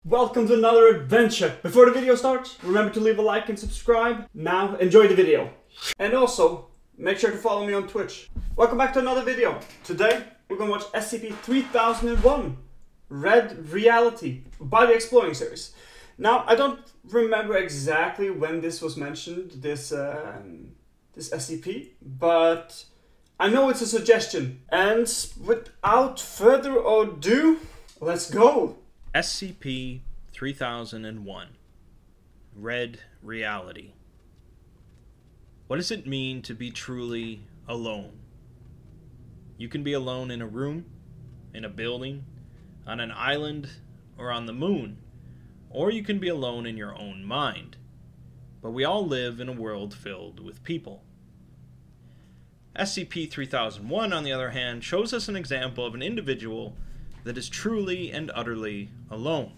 Welcome to another adventure. Before the video starts, remember to leave a like and subscribe. Now, enjoy the video. And also, make sure to follow me on Twitch. Welcome back to another video. Today, we're gonna watch SCP-3001, Red Reality, by the Exploring series. Now, I don't remember exactly when this was mentioned, this SCP, but I know it's a suggestion. And without further ado, let's go. SCP-3001, Red Reality. What does it mean to be truly alone? You can be alone in a room, in a building, on an island, or on the moon, or you can be alone in your own mind. But we all live in a world filled with people. SCP-3001, on the other hand, shows us an example of an individual that is truly and utterly alone,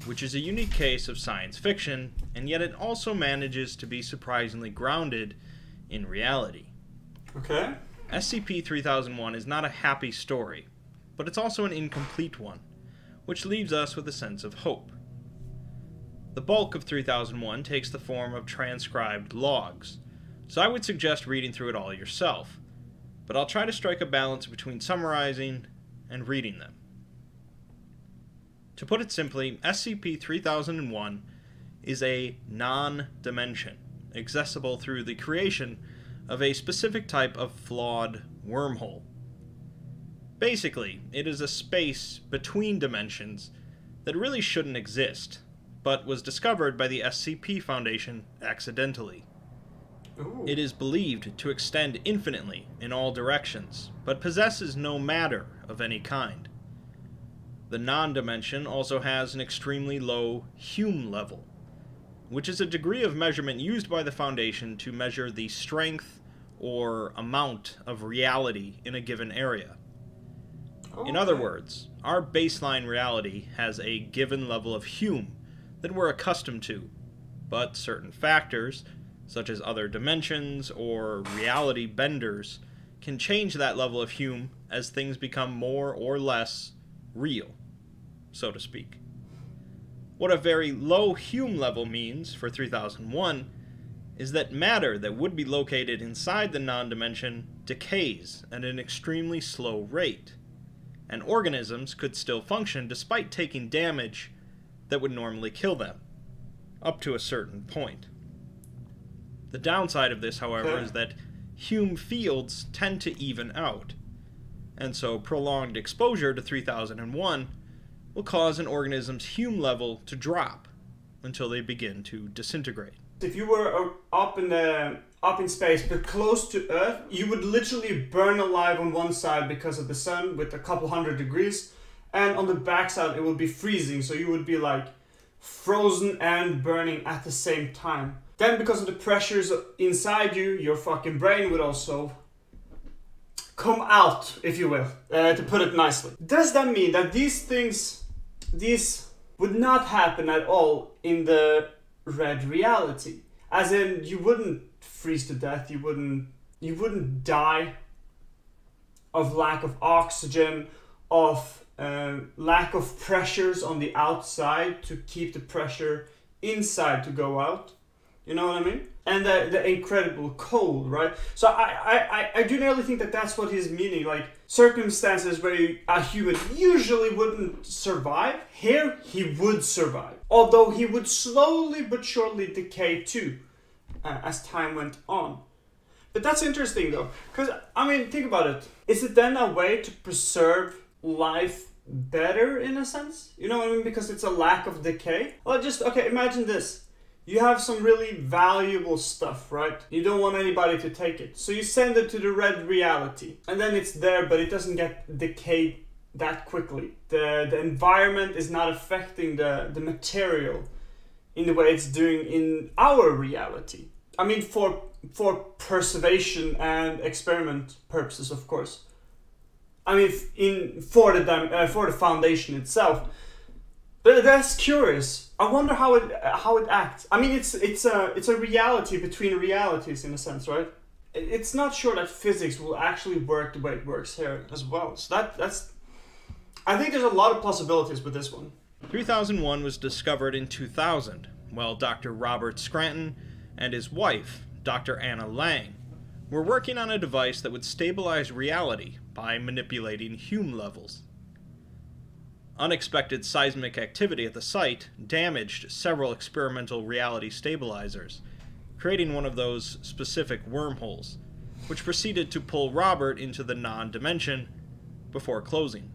which is a unique case of science fiction, and yet it also manages to be surprisingly grounded in reality. Okay. SCP-3001 is not a happy story, but it's also an incomplete one, which leaves us with a sense of hope. The bulk of 3001 takes the form of transcribed logs, so I would suggest reading through it all yourself, but I'll try to strike a balance between summarizing and reading them. To put it simply, SCP-3001 is a non-dimension, accessible through the creation of a specific type of flawed wormhole. Basically, it is a space between dimensions that really shouldn't exist, but was discovered by the SCP Foundation accidentally. Ooh. It is believed to extend infinitely in all directions, but possesses no matter of any kind. The non-dimension also has an extremely low Hume level, which is a degree of measurement used by the Foundation to measure the strength or amount of reality in a given area. Okay. In other words, our baseline reality has a given level of Hume that we're accustomed to, but certain factors, such as other dimensions or reality benders, can change that level of Hume as things become more or less real, so to speak. What a very low Hume level means for 3001 is that matter that would be located inside the non-dimension decays at an extremely slow rate, and organisms could still function despite taking damage that would normally kill them, up to a certain point. The downside of this, however, is that Hume fields tend to even out, and so prolonged exposure to 3001 will cause an organism's Hume level to drop until they begin to disintegrate. If you were up in space but close to Earth, you would literally burn alive on one side because of the sun with a couple hundred degrees, and on the backside it would be freezing, so you would be like frozen and burning at the same time. Then, because of the pressures inside you, your fucking brain would also come out, if you will, to put it nicely. Does that mean that these would not happen at all in the Red Reality? As in, you wouldn't freeze to death, you wouldn't die of lack of oxygen, of lack of pressures on the outside to keep the pressure inside to go out. You know what I mean? And the incredible cold, right? So I do nearly think that that's what he's meaning. Like, circumstances where a human usually wouldn't survive, here he would survive. Although he would slowly but surely decay too, as time went on. But that's interesting though, because, I mean, think about it. Is it then a way to preserve life better in a sense? You know what I mean? Because it's a lack of decay? Well, okay, imagine this. You have some really valuable stuff, right? You don't want anybody to take it. So you send it to the Red Reality. And then it's there, but it doesn't get decayed that quickly. The environment is not affecting the material in the way it's doing in our reality. I mean, for preservation and experiment purposes, of course. I mean, for the Foundation itself. But that's curious. I wonder how it acts. I mean, it's a reality between realities in a sense, right? It's not sure that physics will actually work the way it works here as well. So that's I think there's a lot of possibilities with this one. 3001 was discovered in 2000, while Dr. Robert Scranton and his wife, Dr. Anna Lang, were working on a device that would stabilize reality by manipulating Hume levels. Unexpected seismic activity at the site damaged several experimental reality stabilizers, creating one of those specific wormholes, which proceeded to pull Robert into the non-dimension before closing.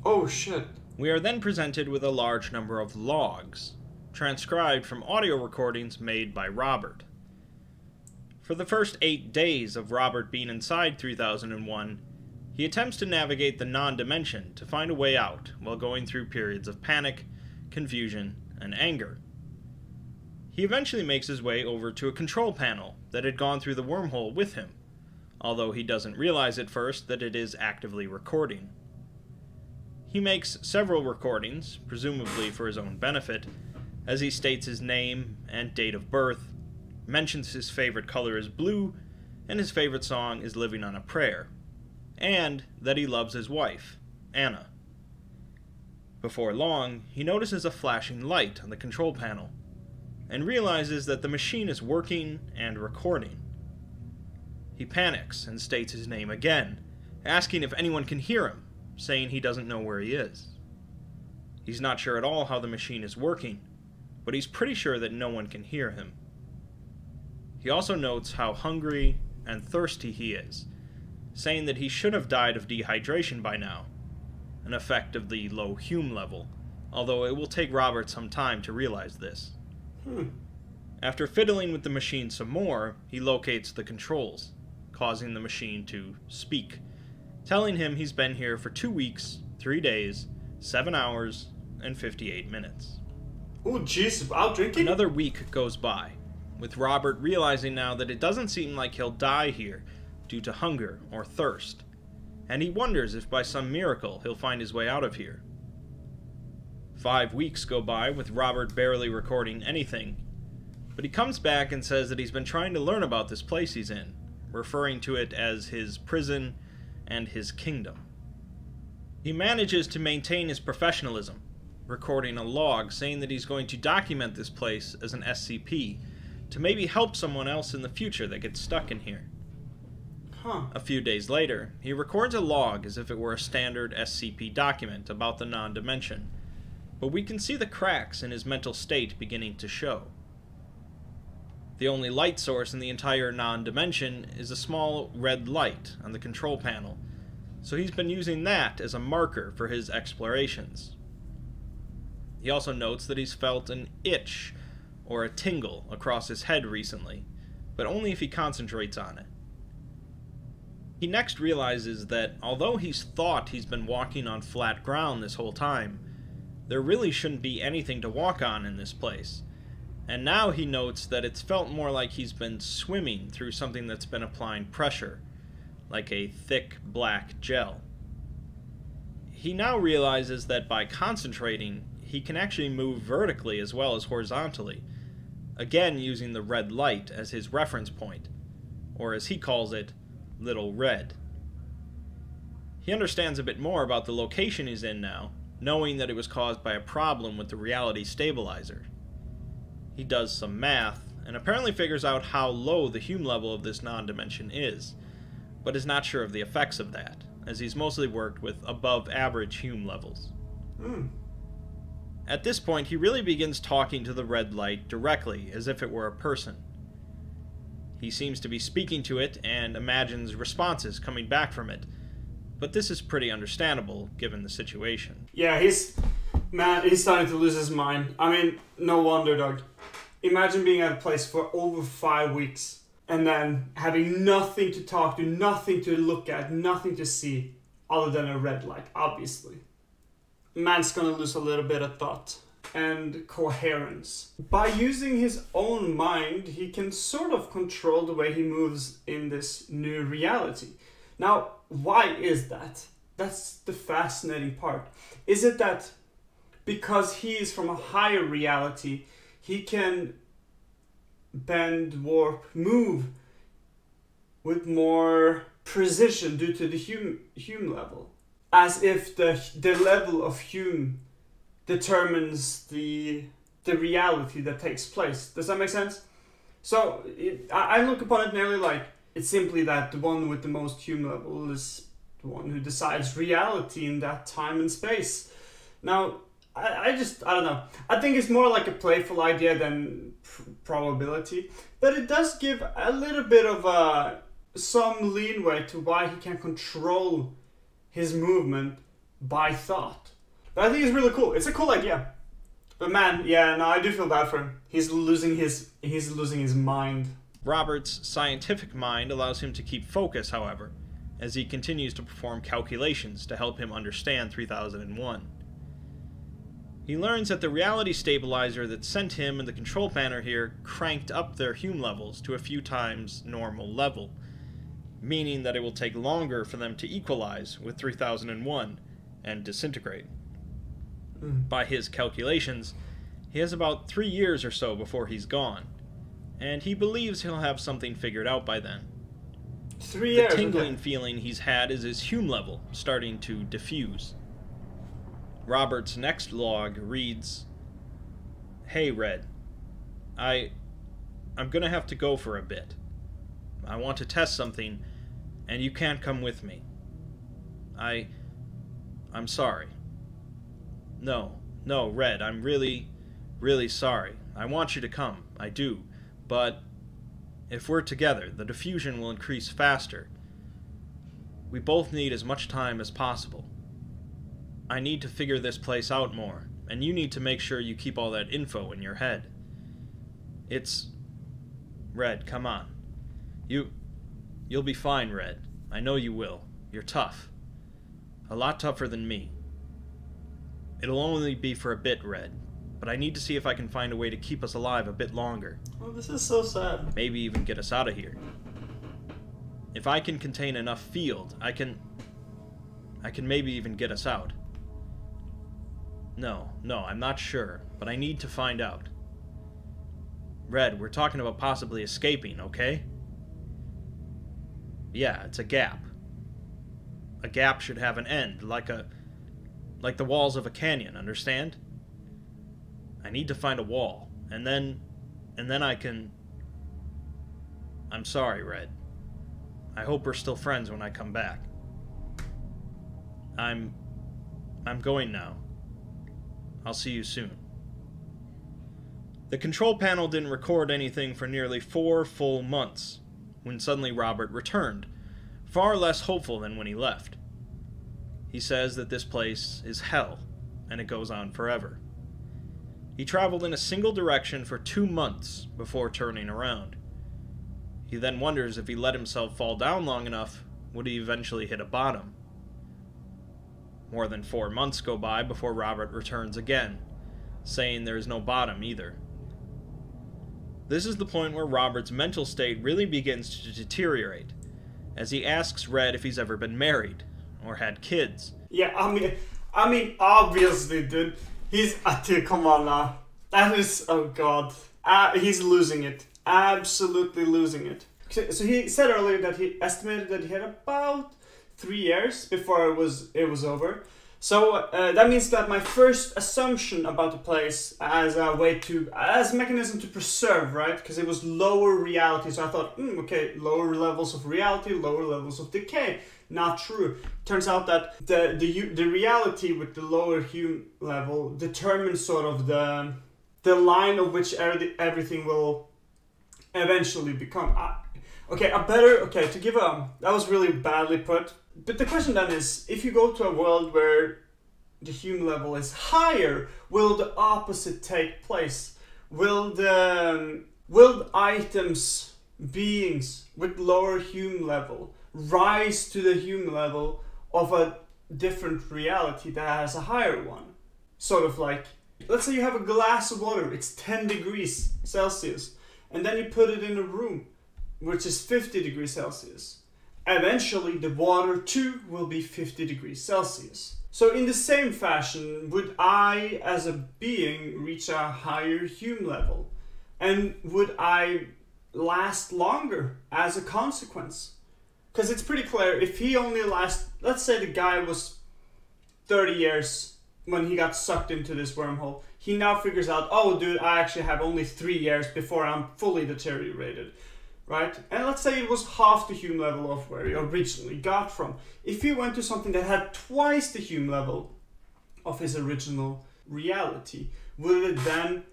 Oh shit. We are then presented with a large number of logs, transcribed from audio recordings made by Robert. For the first 8 days of Robert being inside 3001, he attempts to navigate the non-dimension to find a way out while going through periods of panic, confusion, and anger. He eventually makes his way over to a control panel that had gone through the wormhole with him, although he doesn't realize at first that it is actively recording. He makes several recordings, presumably for his own benefit, as he states his name and date of birth, mentions his favorite color is blue, and his favorite song is Living on a Prayer, and that he loves his wife, Anna. Before long, he notices a flashing light on the control panel, and realizes that the machine is working and recording. He panics and states his name again, asking if anyone can hear him, saying he doesn't know where he is. He's not sure at all how the machine is working, but he's pretty sure that no one can hear him. He also notes how hungry and thirsty he is, saying that he should have died of dehydration by now, an effect of the low Hume level, although it will take Robert some time to realize this. After fiddling with the machine some more, he locates the controls, causing the machine to speak, telling him he's been here for 2 weeks, 3 days, 7 hours, and 58 minutes. Oh jeez, I'll drink it. Another week goes by, with Robert realizing now that it doesn't seem like he'll die here due to hunger or thirst, and he wonders if by some miracle he'll find his way out of here. 5 weeks go by with Robert barely recording anything, but he comes back and says that he's been trying to learn about this place he's in, referring to it as his prison and his kingdom. He manages to maintain his professionalism, recording a log saying that he's going to document this place as an SCP to maybe help someone else in the future that gets stuck in here. A few days later, he records a log as if it were a standard SCP document about the non-dimension, but we can see the cracks in his mental state beginning to show. The only light source in the entire non-dimension is a small red light on the control panel, so he's been using that as a marker for his explorations. He also notes that he's felt an itch or a tingle across his head recently, but only if he concentrates on it. He next realizes that although he's thought he's been walking on flat ground this whole time, there really shouldn't be anything to walk on in this place, and now he notes that it's felt more like he's been swimming through something that's been applying pressure, like a thick black gel. He now realizes that by concentrating, he can actually move vertically as well as horizontally, again using the red light as his reference point, or as he calls it, Little Red. He understands a bit more about the location he's in now, knowing that it was caused by a problem with the reality stabilizer. He does some math, and apparently figures out how low the Hume level of this non-dimension is, but is not sure of the effects of that, as he's mostly worked with above-average Hume levels. At this point, he really begins talking to the red light directly, as if it were a person. He seems to be speaking to it and imagines responses coming back from it, but this is pretty understandable given the situation. Yeah, he's starting to lose his mind. I mean, no wonder, dog. Imagine being at a place for over 5 weeks and then having nothing to talk to, nothing to look at, nothing to see other than a red light, obviously. Man's gonna lose a little bit of thought and coherence. By using his own mind, he can sort of control the way he moves in this new reality. Now, why is that? That's the fascinating part. Is it that because he is from a higher reality, he can bend, warp, move with more precision due to the Hume level? As if the level of Hume determines the reality that takes place. Does that make sense? So I look upon it nearly like it's simply that the one with the most human level is the one who decides reality in that time and space. Now, I don't know. I think it's more like a playful idea than probability, but it does give a little bit of some leeway to why he can control his movement by thought. But I think it's really cool. It's a cool idea. But man, yeah, no, I do feel bad for him. He's losing his mind. Robert's scientific mind allows him to keep focus, however, as he continues to perform calculations to help him understand 3001. He learns that the reality stabilizer that sent him and the control panel here cranked up their Hume levels to a few times normal level, meaning that it will take longer for them to equalize with 3001 and disintegrate. By his calculations, he has about 3 years or so before he's gone, and he believes he'll have something figured out by then. 3 years. The tingling feeling he's had is his Hume level starting to diffuse. Robert's next log reads, "Hey, Red. I'm gonna have to go for a bit. I want to test something, and you can't come with me. I'm sorry. No, Red, I'm really, really sorry. I want you to come, I do, but if we're together, the diffusion will increase faster. We both need as much time as possible. I need to figure this place out more, and you need to make sure you keep all that info in your head. Red, come on. You'll be fine, Red. I know you will. You're tough. A lot tougher than me. It'll only be for a bit, Red, but I need to see if I can find a way to keep us alive a bit longer. Oh, this is so sad. Maybe even get us out of here. If I can contain enough field, I can maybe even get us out. No, I'm not sure, but I need to find out. Red, we're talking about possibly escaping, okay? Yeah, it's a gap. A gap should have an end, like the walls of a canyon, understand? I need to find a wall, and then I can... I'm sorry, Red. I hope we're still friends when I come back. I'm going now. I'll see you soon." The control panel didn't record anything for nearly 4 full months, when suddenly Robert returned, far less hopeful than when he left. He says that this place is hell, and it goes on forever. He traveled in a single direction for 2 months before turning around. He then wonders if he let himself fall down long enough, would he eventually hit a bottom? More than 4 months go by before Robert returns again, saying there is no bottom either. This is the point where Robert's mental state really begins to deteriorate, as he asks Red if he's ever been married, or had kids. Yeah, I mean, obviously, dude. Dude, come on now. That is, oh god. He's losing it. Absolutely losing it. So he said earlier that he estimated that he had about 3 years before it was over. So that means that my first assumption about the place as a mechanism to preserve, right? Because it was lower reality, so I thought, okay, lower levels of reality, lower levels of decay. Not true. Turns out that the reality with the lower Hume level determines sort of the line of which everything will eventually become. That was really badly put. But the question then is, if you go to a world where the Hume level is higher, will the opposite take place? Will items, beings with lower Hume level rise to the Hume level of a different reality that has a higher one? Sort of like, let's say you have a glass of water, it's 10 degrees Celsius, and then you put it in a room which is 50 degrees Celsius. Eventually, the water too will be 50 degrees Celsius. So in the same fashion, would I, as a being, reach a higher Hume level? And would I last longer as a consequence? Because it's pretty clear, if he only lasts, let's say the guy was 30 years when he got sucked into this wormhole, he now figures out, oh dude, I actually have only 3 years before I'm fully deteriorated, right? And let's say it was half the human level of where he originally got from. If he went to something that had twice the human level of his original reality, would it then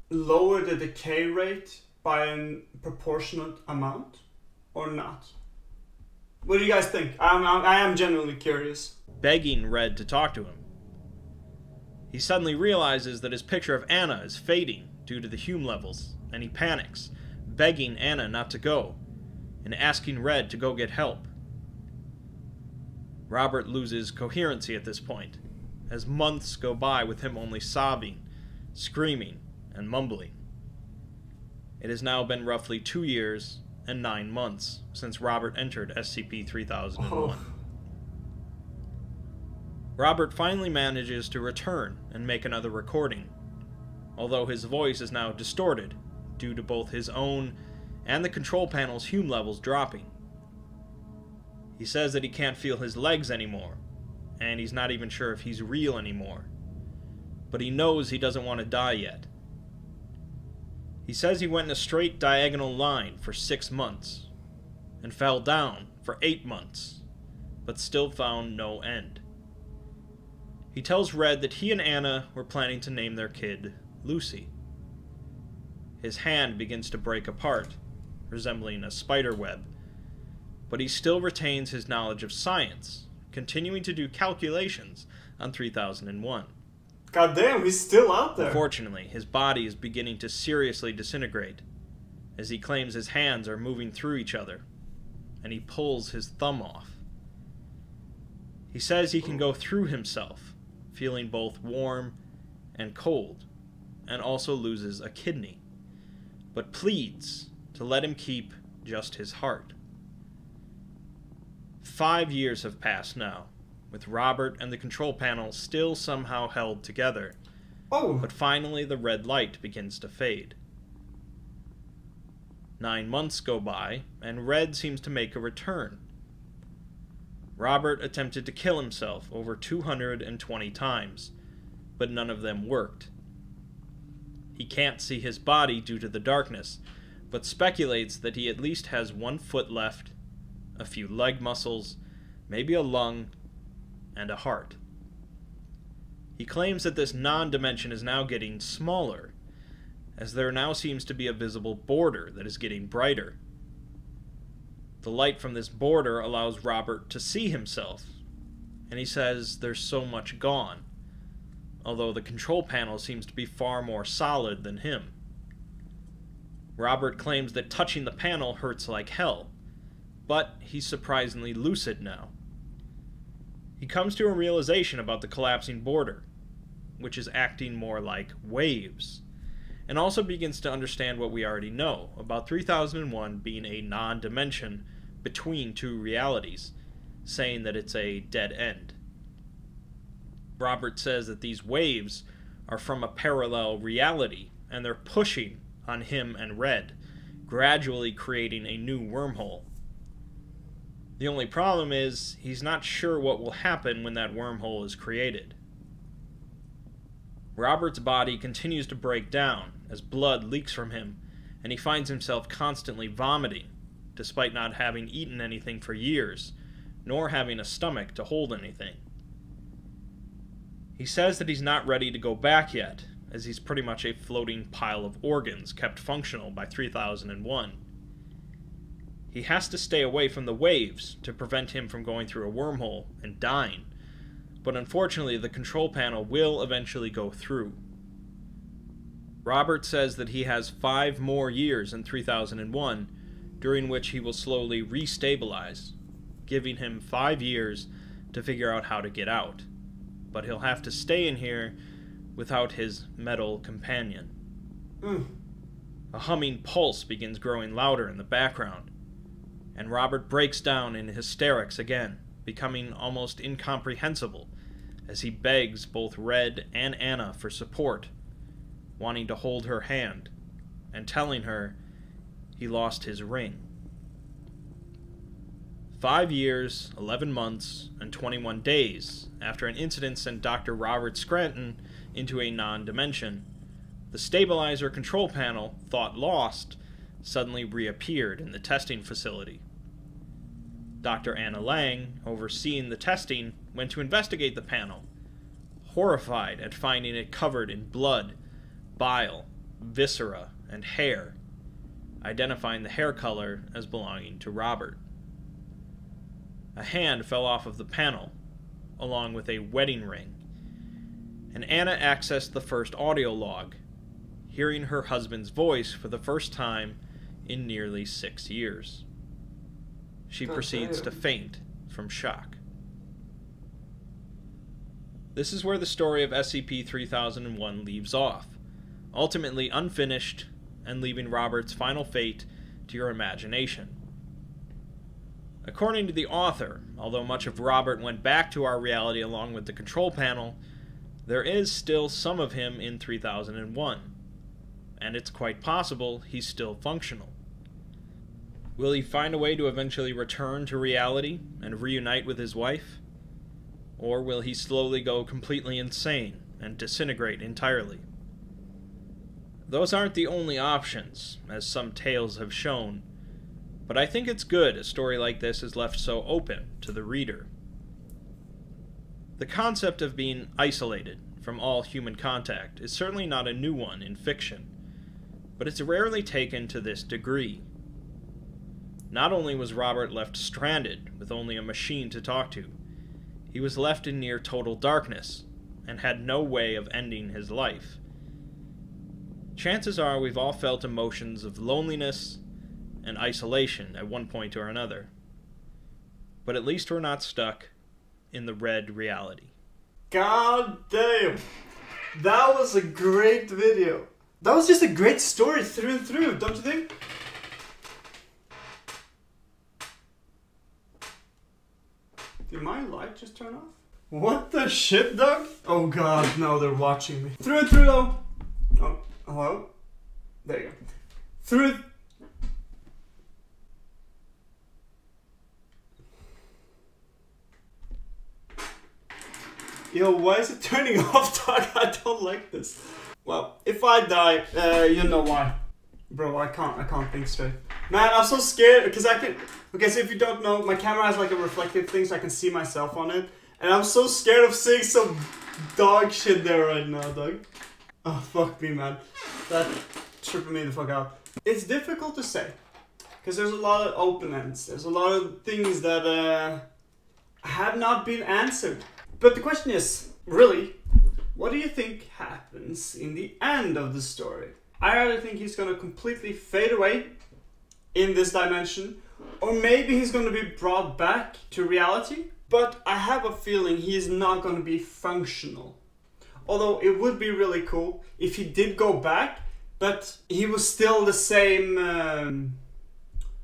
lower the decay rate by a proportionate amount or not? What do you guys think? I am genuinely curious. Begging Red to talk to him. He suddenly realizes that his picture of Anna is fading due to the Hume levels, and he panics, begging Anna not to go, and asking Red to go get help. Robert loses coherency at this point, as months go by with him only sobbing, screaming, and mumbling. It has now been roughly 2 years and 9 months since Robert entered SCP-3001. Oh. Robert finally manages to return and make another recording, although his voice is now distorted due to both his own and the control panel's Hume levels dropping. He says that he can't feel his legs anymore, and he's not even sure if he's real anymore, but he knows he doesn't want to die yet. He says he went in a straight diagonal line for 6 months, and fell down for 8 months, but still found no end. He tells Red that he and Anna were planning to name their kid Lucy. His hand begins to break apart, resembling a spider web, but he still retains his knowledge of science, continuing to do calculations on 3001. God damn, he's still out there. Unfortunately, his body is beginning to seriously disintegrate, as he claims his hands are moving through each other, and he pulls his thumb off. He says he can go through himself, feeling both warm and cold, and also loses a kidney, but pleads to let him keep just his heart. 5 years have passed now, with Robert and the control panel still somehow held together, but finally the red light begins to fade. 9 months go by, and Red seems to make a return. Robert attempted to kill himself over 220 times, but none of them worked. He can't see his body due to the darkness, but speculates that he at least has 1 foot left, a few leg muscles, maybe a lung, and a heart. He claims that this non-dimension is now getting smaller, as there now seems to be a visible border that is getting brighter. The light from this border allows Robert to see himself, and he says there's so much gone, although the control panel seems to be far more solid than him. Robert claims that touching the panel hurts like hell, but he's surprisingly lucid now. He comes to a realization about the collapsing border, which is acting more like waves, and also begins to understand what we already know about 3001 being a non-dimension between 2 realities, saying that it's a dead end. Robert says that these waves are from a parallel reality, and they're pushing on him and Red, gradually creating a new wormhole. The only problem is, he's not sure what will happen when that wormhole is created. Robert's body continues to break down as blood leaks from him, and he finds himself constantly vomiting, despite not having eaten anything for years, nor having a stomach to hold anything. He says that he's not ready to go back yet, as he's pretty much a floating pile of organs kept functional by 3001. He has to stay away from the waves to prevent him from going through a wormhole and dying, but unfortunately the control panel will eventually go through. Robert says that he has 5 more years in 3001, during which he will slowly restabilize, giving him 5 years to figure out how to get out, but he'll have to stay in here without his metal companion. A humming pulse begins growing louder in the background, and Robert breaks down in hysterics again, becoming almost incomprehensible as he begs both Red and Anna for support, wanting to hold her hand, and telling her he lost his ring. 5 years, 11 months, and 21 days after an incident sent Dr. Robert Scranton into a non-dimension, the stabilizer control panel, thought lost, suddenly reappeared in the testing facility. Dr. Anna Lang, overseeing the testing, went to investigate the panel, horrified at finding it covered in blood, bile, viscera, and hair, identifying the hair color as belonging to Robert. A hand fell off of the panel, along with a wedding ring, and Anna accessed the first audio log, hearing her husband's voice for the first time in nearly 6 years. She proceeds to faint from shock. This is where the story of SCP-3001 leaves off, ultimately unfinished and leaving Robert's final fate to your imagination. According to the author, although much of Robert went back to our reality along with the control panel, there is still some of him in 3001, and it's quite possible he's still functional. Will he find a way to eventually return to reality and reunite with his wife? Or will he slowly go completely insane and disintegrate entirely? Those aren't the only options, as some tales have shown, but I think it's good a story like this is left so open to the reader. The concept of being isolated from all human contact is certainly not a new one in fiction, but it's rarely taken to this degree. Not only was Robert left stranded with only a machine to talk to, he was left in near total darkness and had no way of ending his life. Chances are we've all felt emotions of loneliness and isolation at one point or another. But at least we're not stuck in the red reality. God damn! That was a great video. That was just a great story through and through, don't you think? Did my light just turn off? What the shit, Doug? Oh god, no, they're watching me. Through and through though. Oh, hello? There you go. Through. Yo, why is it turning off, Doug? I don't like this. Well, if I die, you know why. Bro, I can't think straight. Man, I'm so scared because I can. Okay, so if you don't know, my camera has like a reflective thing so I can see myself on it. And I'm so scared of seeing some dog shit there right now, Doug. Oh, fuck me, man. That tripping me the fuck out. It's difficult to say. Because there's a lot of open ends. There's a lot of things that have not been answered. But the question is, really, what do you think happens in the end of the story? I either think he's gonna completely fade away in this dimension, or maybe he's gonna be brought back to reality, but I have a feeling he's not gonna be functional. Although it would be really cool if he did go back, but he was still the same,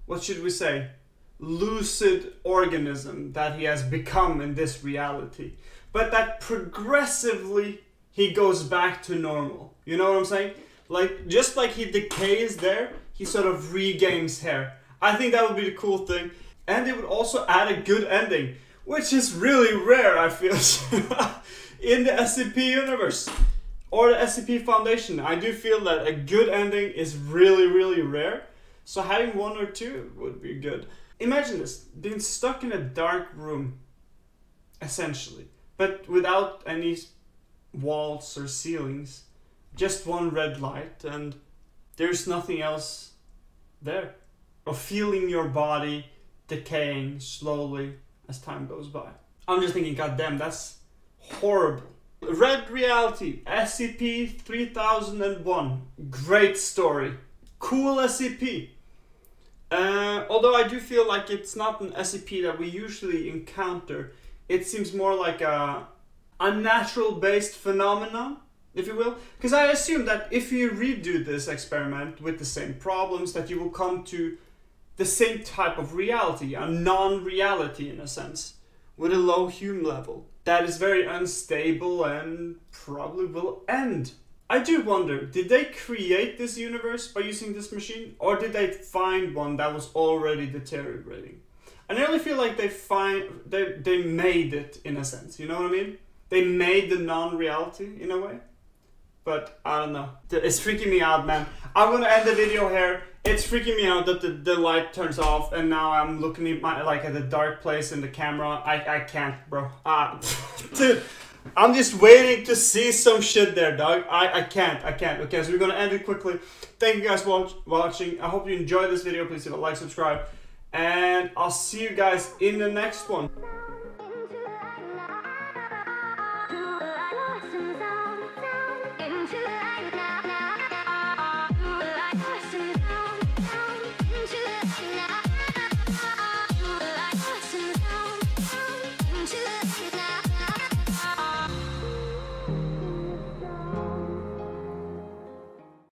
what should we say, lucid organism that he has become in this reality. But that progressively he goes back to normal. You know what I'm saying? Like, just like he decays there, he sort of regains hair. I think that would be the cool thing. And it would also add a good ending, which is really rare, I feel, in the SCP universe. Or the SCP Foundation. I do feel that a good ending is really, really rare. So having one or two would be good. Imagine this, being stuck in a dark room, essentially. But without any walls or ceilings. Just one red light and there's nothing else there. Or feeling your body decaying slowly as time goes by. I'm just thinking, goddamn, that's horrible. Red Reality, SCP-3001. Great story. Cool SCP. Although I do feel like it's not an SCP that we usually encounter. It seems more like a unnatural-based phenomenon, if you will. Because I assume that if you redo this experiment with the same problems, that you will come to the same type of reality, a non-reality in a sense, with a low Hume level. That is very unstable and probably will end. I do wonder, did they create this universe by using this machine? Or did they find one that was already deteriorating? I nearly feel like they made it in a sense, you know what I mean? They made the non-reality in a way. But I don't know. It's freaking me out, man. I'm gonna end the video here. It's freaking me out that the light turns off and now I'm looking at the dark place in the camera. I can't, bro. Dude, I'm just waiting to see some shit there, dog. I can't. Okay, so we're gonna end it quickly. Thank you guys for watching. I hope you enjoyed this video. Please leave a like, subscribe, and I'll see you guys in the next one.